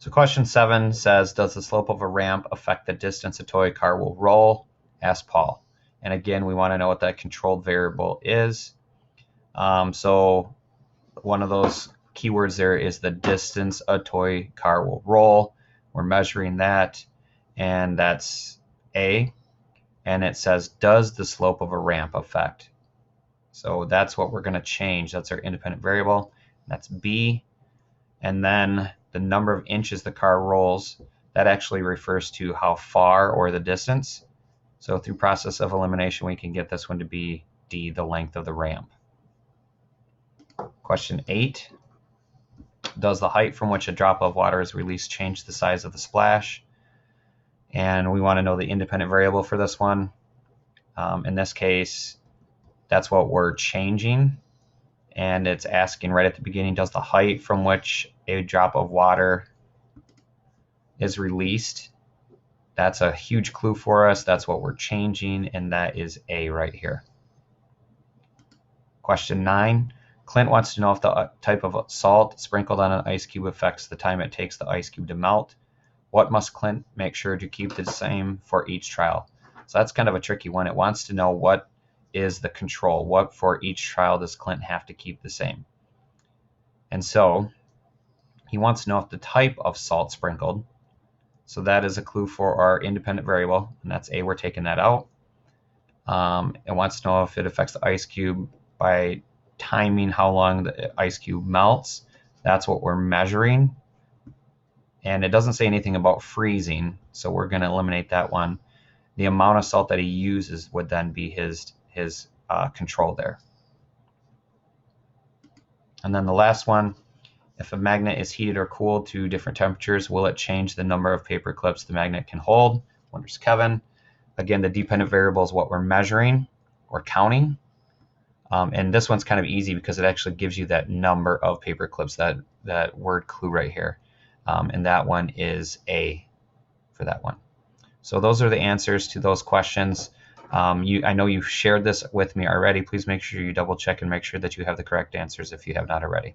So question 7 says, does the slope of a ramp affect the distance a toy car will roll? Ask Paul. And again, we want to know what that controlled variable is. So one of those keywords there is the distance a toy car will roll. We're measuring that, and that's A. And it says, does the slope of a ramp affect? So that's what we're going to change. That's our independent variable. That's B. And then the number of inches the car rolls, that actually refers to how far or the distance. So through process of elimination, we can get this one to be D, the length of the ramp. Question 8. Does the height from which a drop of water is released change the size of the splash? And we want to know the independent variable for this one. In this case, that's what we're changing. And it's asking right at the beginning, does the height from which a drop of water is released? That's a huge clue for us. That's what we're changing, and that is A right here. Question 9. Clint wants to know if the type of salt sprinkled on an ice cube affects the time it takes the ice cube to melt. What must Clint make sure to keep the same for each trial? So that's kind of a tricky one. It wants to know what is the control. What for each trial does Clint have to keep the same? And so he wants to know if the type of salt sprinkled. So that is a clue for our independent variable, and that's A. We're taking that out. It wants to know if it affects the ice cube by timing how long the ice cube melts. That's what we're measuring. And it doesn't say anything about freezing, so we're going to eliminate that one. The amount of salt that he uses would then be his control there. And then the last one, if a magnet is heated or cooled to different temperatures, will it change the number of paper clips the magnet can hold? Wonders Kevin. Again, the dependent variable is what we're measuring or counting. And this one's kind of easy because it actually gives you that number of paper clips, that word clue right here. And that one is A for that one. So those are the answers to those questions. I know you've shared this with me already. Please make sure you double check and make sure that you have the correct answers if you have not already.